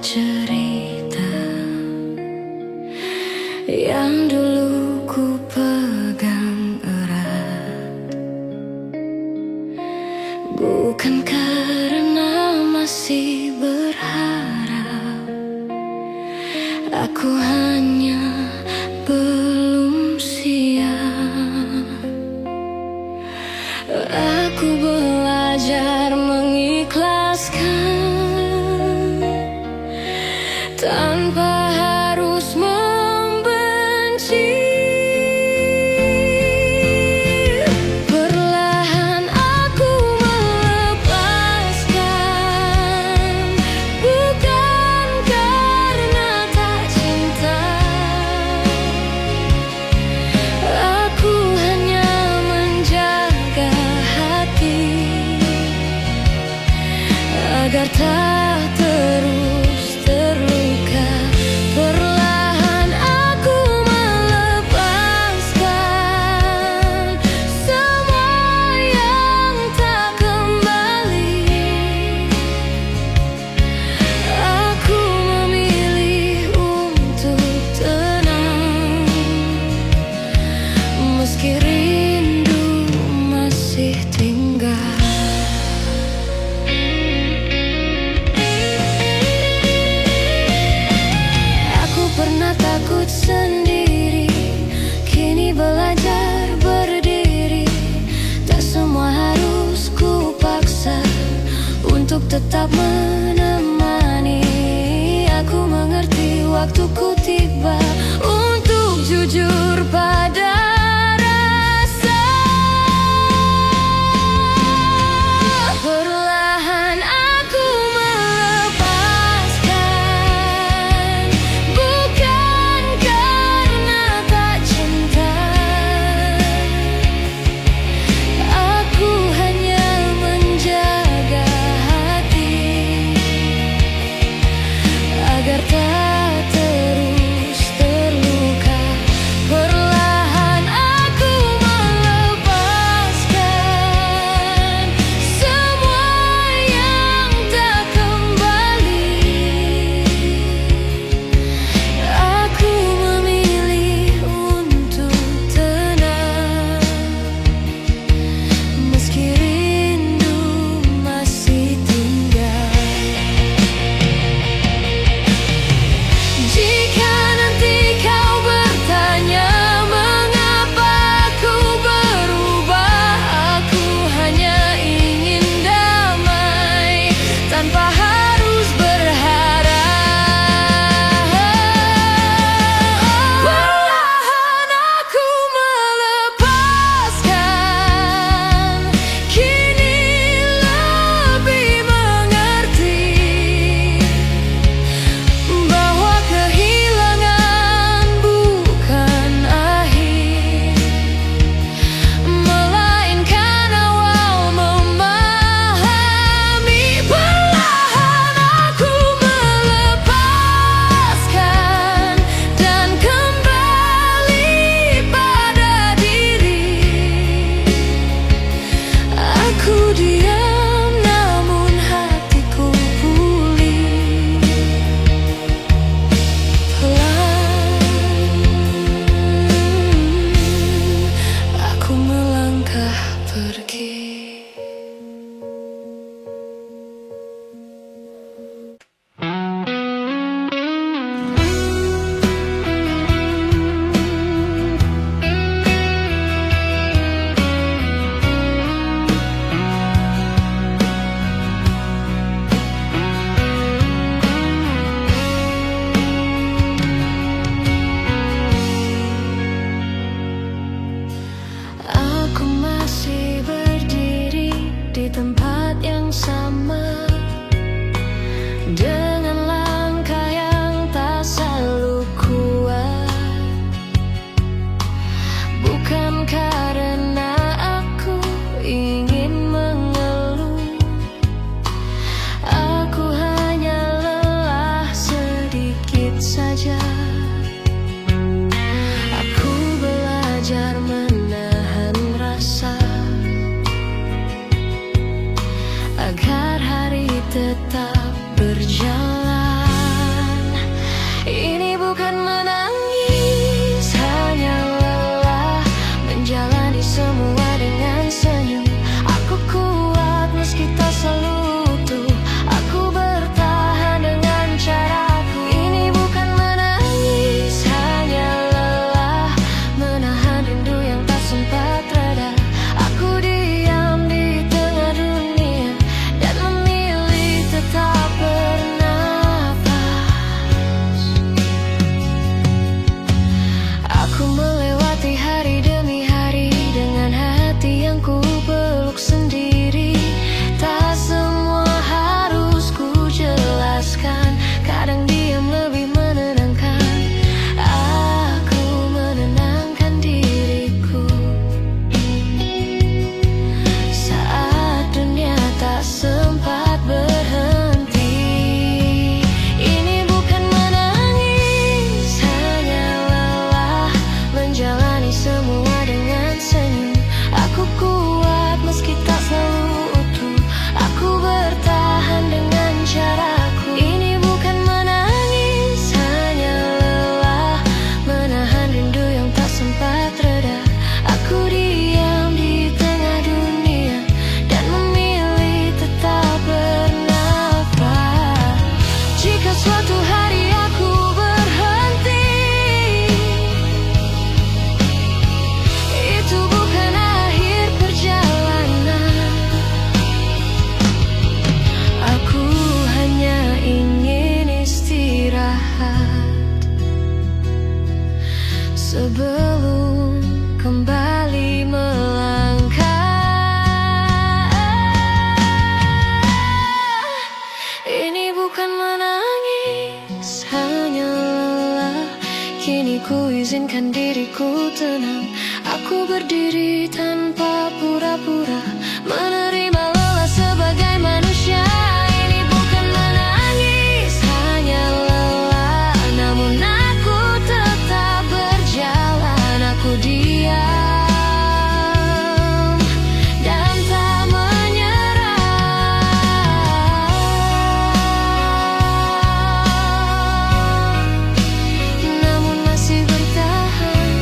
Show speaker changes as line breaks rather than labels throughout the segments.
cerita yang dulu ku pegang erat, bukan karena masih berharap, aku hanya belum siap. Aku belajar mengikhlaskan tanpa harus membenci. Perlahan aku melepaskan, bukan karena tak cinta. Aku hanya menjaga hati agar tak terus terluka. kadang diam lebih menenangkan. Aku menenangkan diriku saat dunia tak sempat berhenti. Ini bukan menangis, hanya lelah menjalani semua dengan senyum. Aku kuat meski tak selalu utuh, aku bertahan dengan caraku. Ini bukan menangis, hanya lelah menahan rindu yang tak sempat reda. Aku diam di tengah dunia dan memilih tetap bernafas. Jika suatu hari aku berhenti, itu bukan akhir perjalanan. Aku hanya ingin istirahat sebelum kembali melangkah. Ini bukan menangis, hanya lelah. Kini ku izinkan diriku tenang. Aku berdiri tanpa pura-pura, menerima lelah sebagai manusia. Ini bukan menangis, hanya lelah. Namun aku tetap berjalan. Aku diam dan tak menyerah, namun masih bertahan.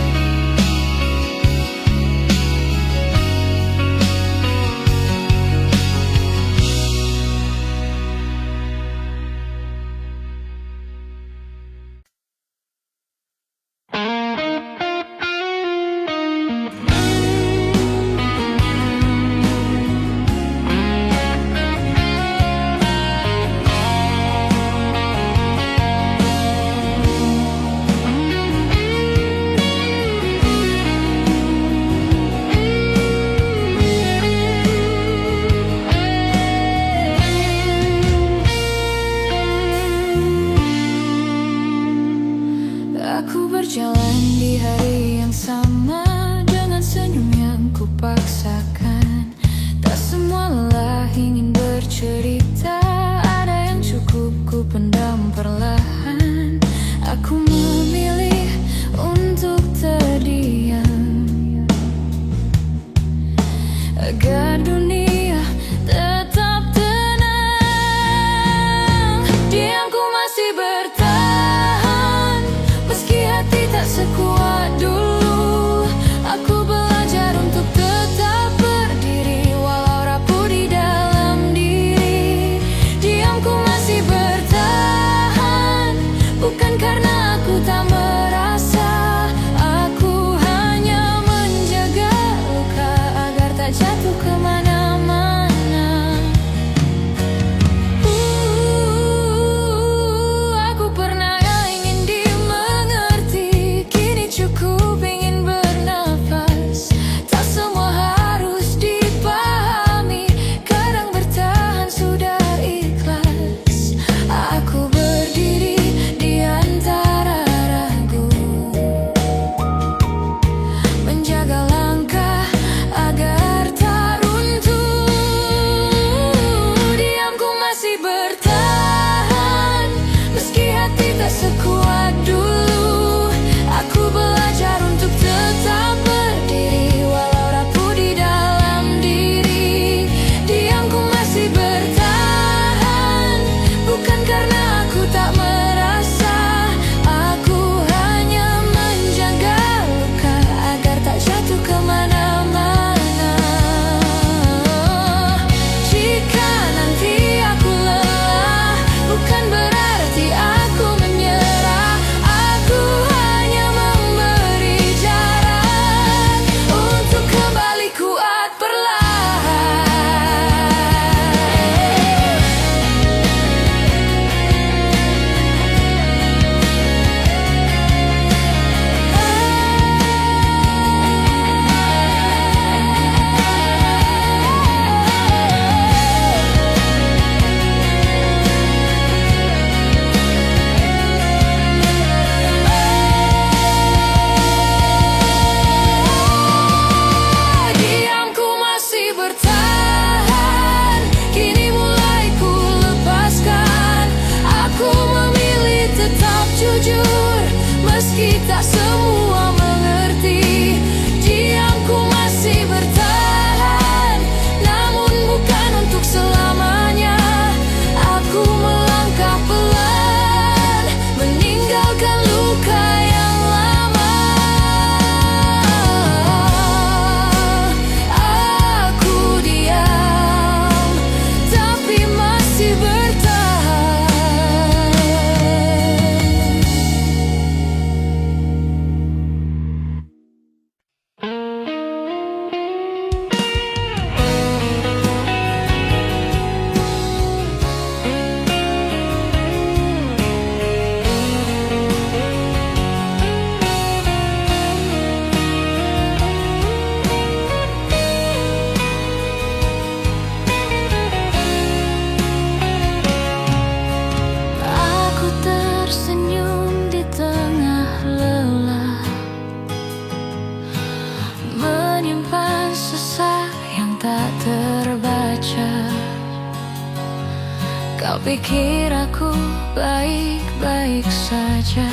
pikir aku baik-baik saja,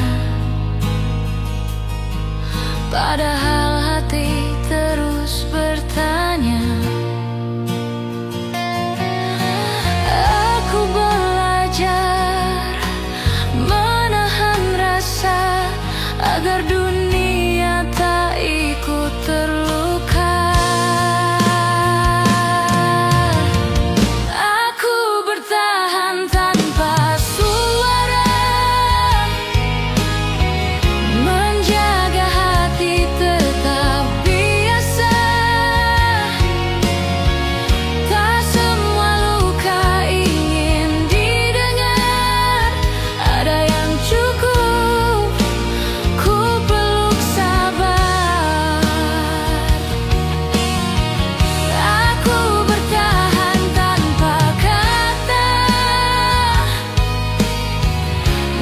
padahal hati terus bertanya. Aku belajar menahan rasa agar dunia tak ikut terluka. Aku bertahan tanpa suara, menjaga hati tetap biasa. Tak semua luka ingin didengar, ada yang cukup ku peluk sabar. Aku bertahan tanpa kata,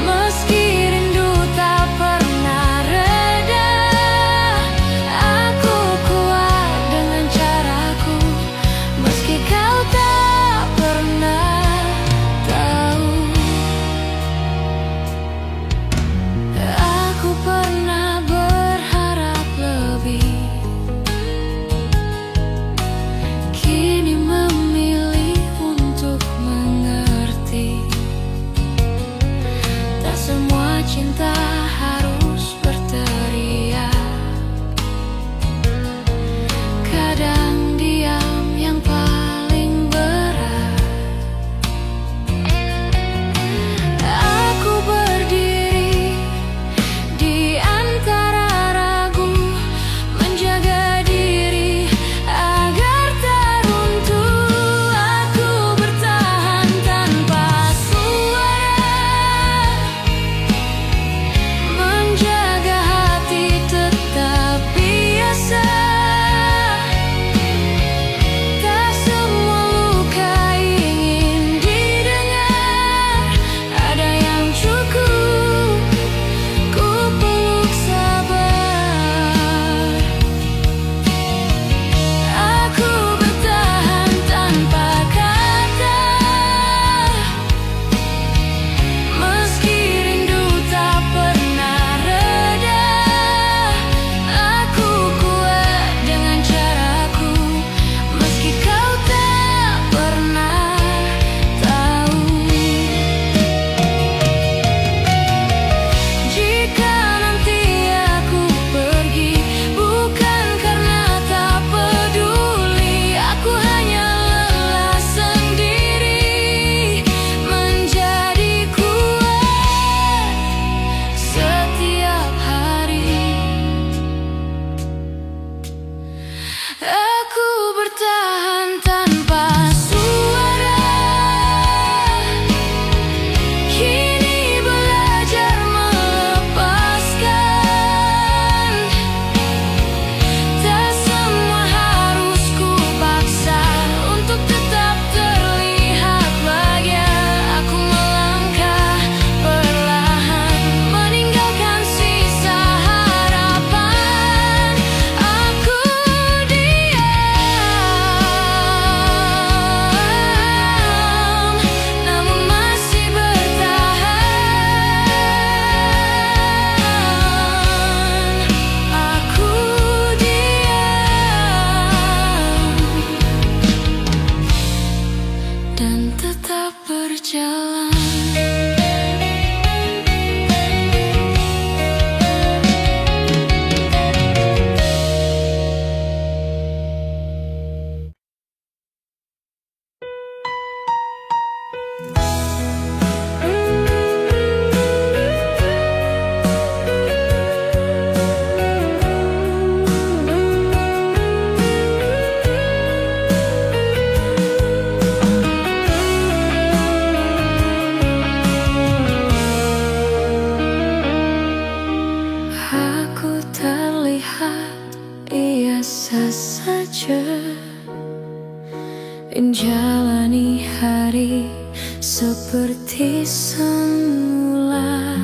meski rindu tak pernah reda. Aku kuat dengan caraku, meski kau tak pernah tahu. Aku pernah berharap lebih, kini memilih untuk mengerti. Tak semua cinta harus berteriak, kadang diam yang paling berat. Aku berdiri di antara ragu, menjaga diri agar tak runtuh. Aku bertahan tanpa suara, menjaga hati tetap biasa. Tak semua luka ingin didengar, ada yang cukup ku peluk sabar. Aku bertahan tanpa kata, meski rindu tak pernah reda. Aku kuat dengan caraku, meski kau tak pernah tahu. Jika nanti aku pergi, bukan karena tak peduli, aku hanya lelah sendiri, menjadi kuat setiap hari. Aku bertahan tanpa suara, kini belajar melepaskan. Tak semua harus ku paksa untuk tetap terlihat bahagia. Aku melangkah perlahan, meninggalkan sisa harapan. Aku diam, namun masih bertahan. Aku diam dan tetap berjalan. Aku terlihat biasa saja, menjalani hari seperti semula.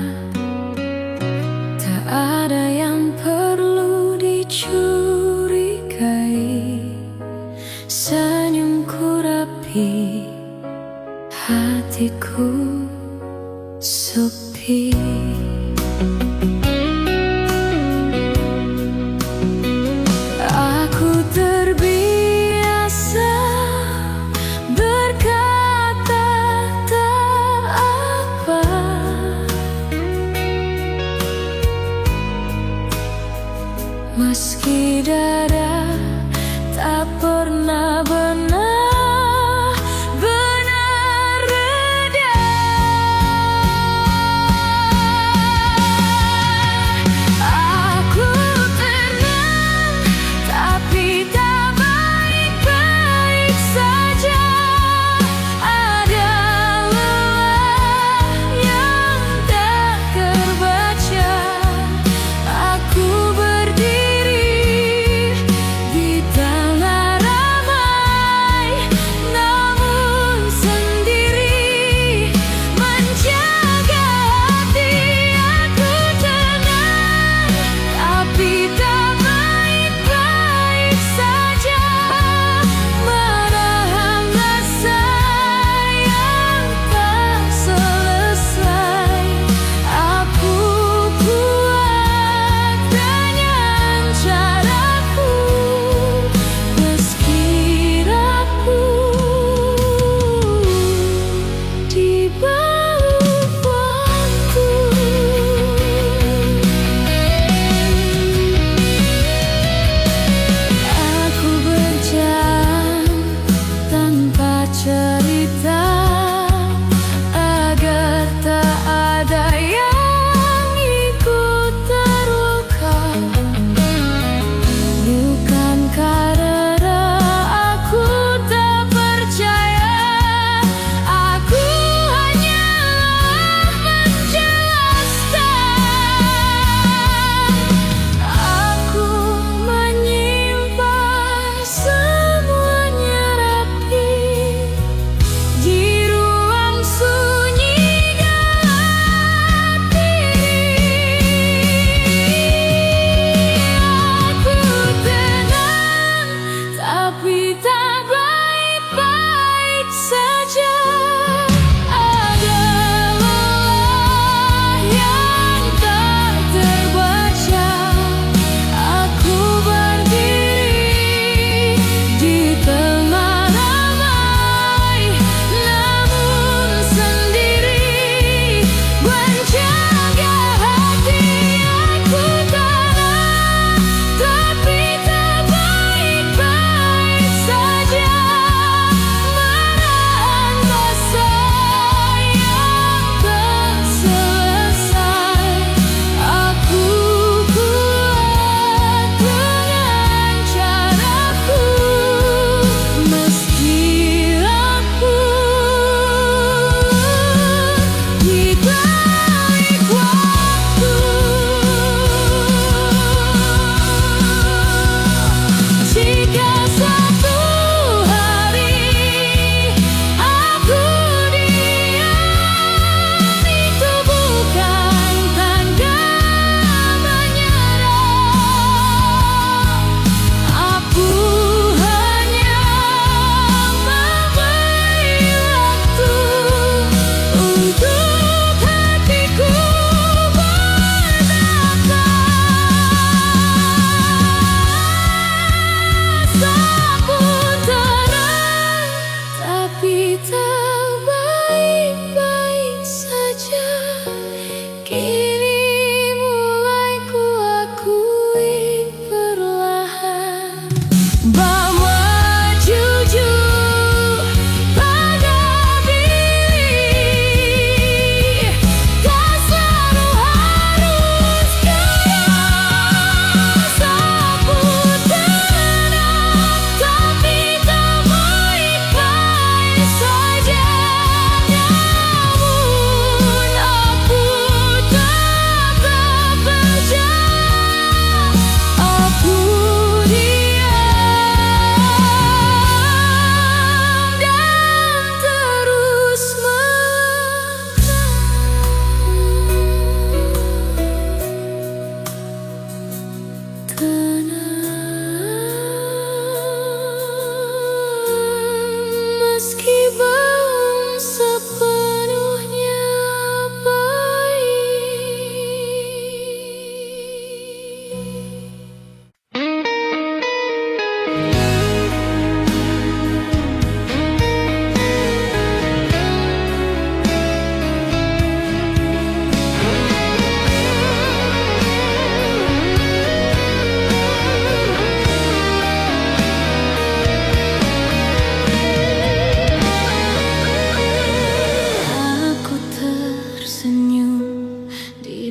Tak ada yang perlu dicurigai, senyumku rapi, hatiku sepi. Aku terbiasa berkata tak apa, meski dada tak pernah benar-benar reda. Aku tenang, tapi tak baik-baik saja. Ada lelah yang tak terbaca. Aku berdiri di tengah ramai, namun sendiri menjaga hati. Aku tenang, tapi tak baik-baik saja. Menahan rasa yang tak selesai. Aku kuat dengan caraku, meski rapuh di bawah waktu. Aku berjalan tanpa cerita, agar tak ada yang ikut terluka. Bukan karena aku tak percaya, aku hanyalah menjelaskan. Aku menyimpan semuanya rapi di ruang sunyi dalam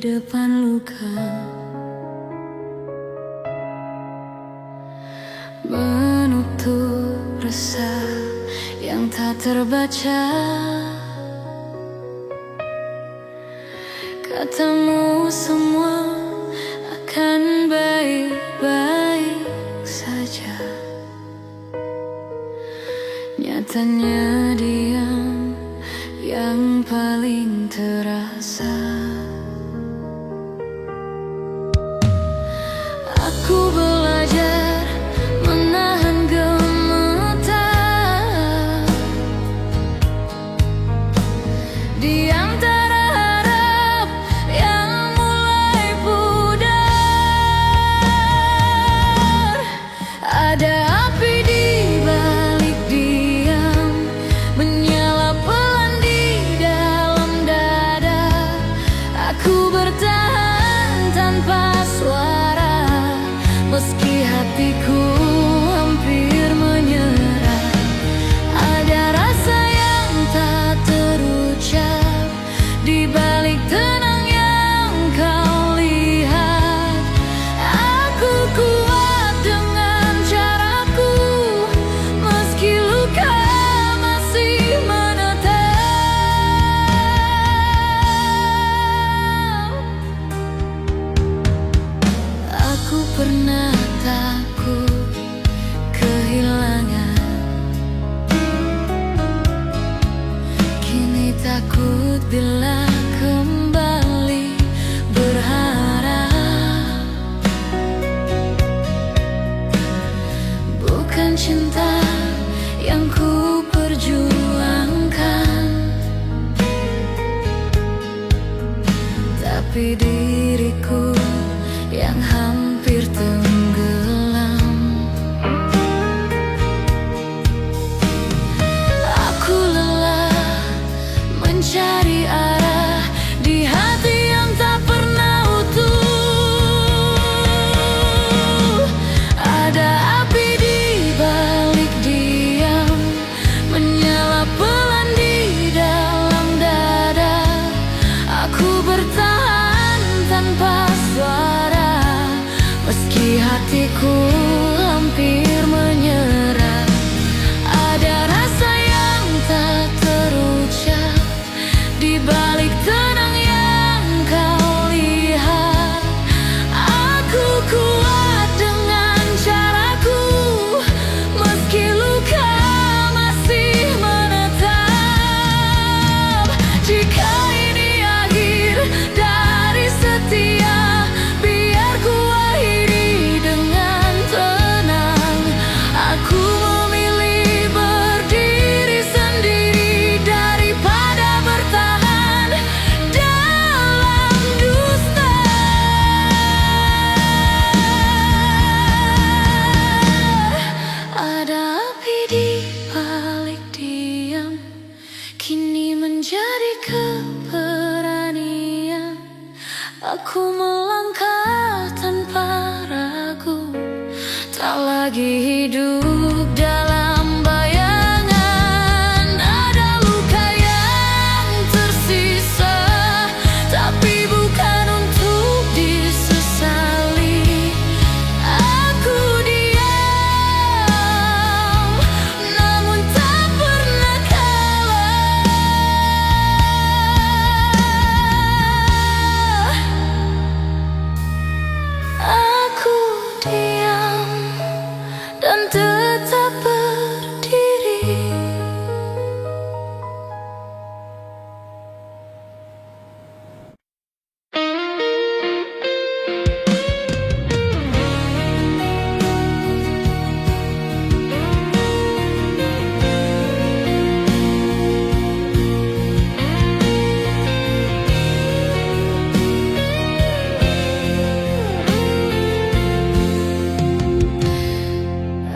depan luka, menutup resah yang tak terbaca. Katamu semua akan baik-baik saja, nyatanya diam yang paling terasa. Aku belajar menahan gemetar di antara harap yang mulai pudar. Ada api di balik diam, menyala pelan di dalam dada. Aku bertahan tanpa suara, meski hatiku hampir menyerah. Ada rasa yang tak terucap di balik tenang yang kau lihat. Aku kuat dengan caraku, meski luka masih menetap. Aku pernah takut kehilangan, kini takut bila kembali berharap. Bukan cinta yang ku perjuangkan, tapi diriku yang hampir tenggelam. Aku lelah mencari arah di hati yang tak pernah utuh. Ada api di balik diam, menyala pelan di dalam dada. Aku bertahan tanpa suara, meski hatiku hampir menyerah. Ada rasa yang tak terucap di balik tenang yang kau lihat. Aku kuat dengan caraku, meski luka masih menetap. Jika ini akhir dari setia, biar ku akhiri dengan tenang. Aku memilih berdiri sendiri daripada bertahan dalam dusta. Ada api di balik diam, kini menjadi keberanian. Aku melangkah tanpa ragu, tak lagi hidup dalam bayangan. Ada luka yang tersisa, tapi bukan untuk disesali. Aku diam, namun tak pernah kalah. Aku diam dan tetap berdiri.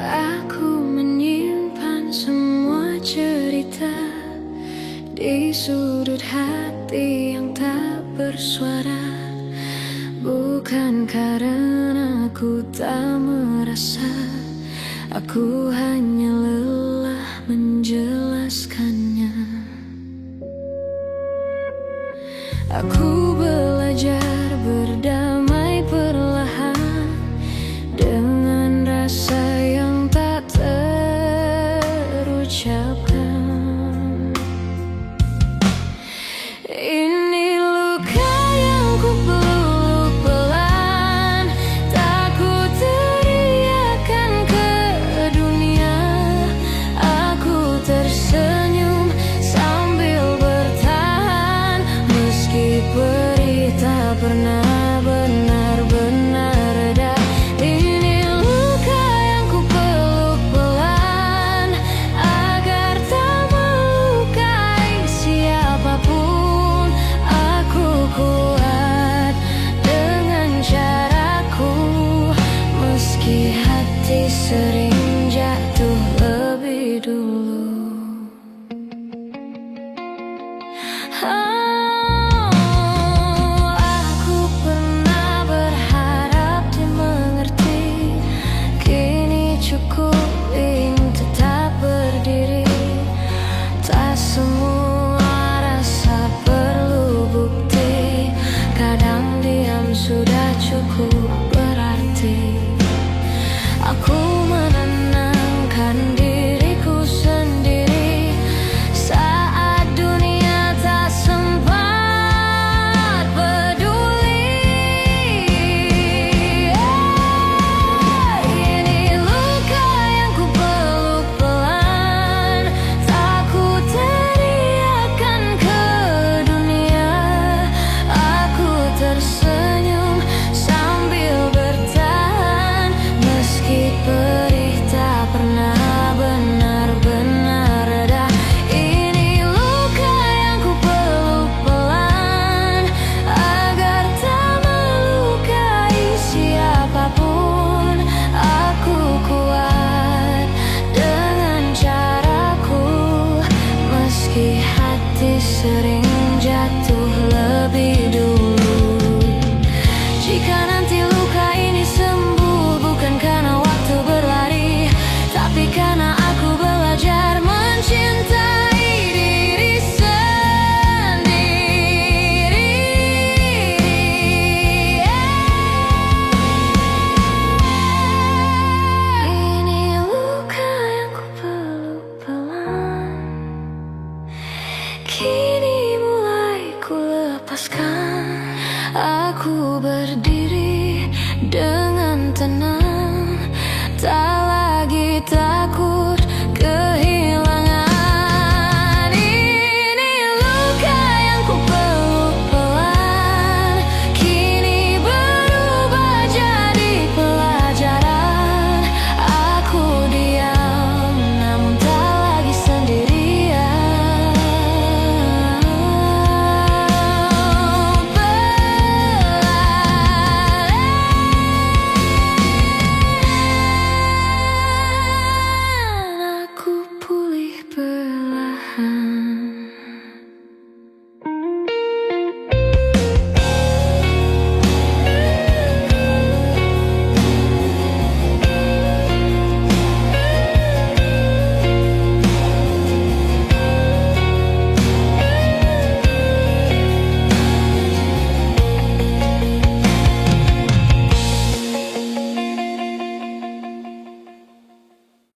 Aku menyimpan semua cerita di sudut hati yang tak bersuara. Bukan karena aku tak merasa, aku hanya lelah menjelaskannya. Aku belajar Aku berdiri dengan tenang, tak lagi takut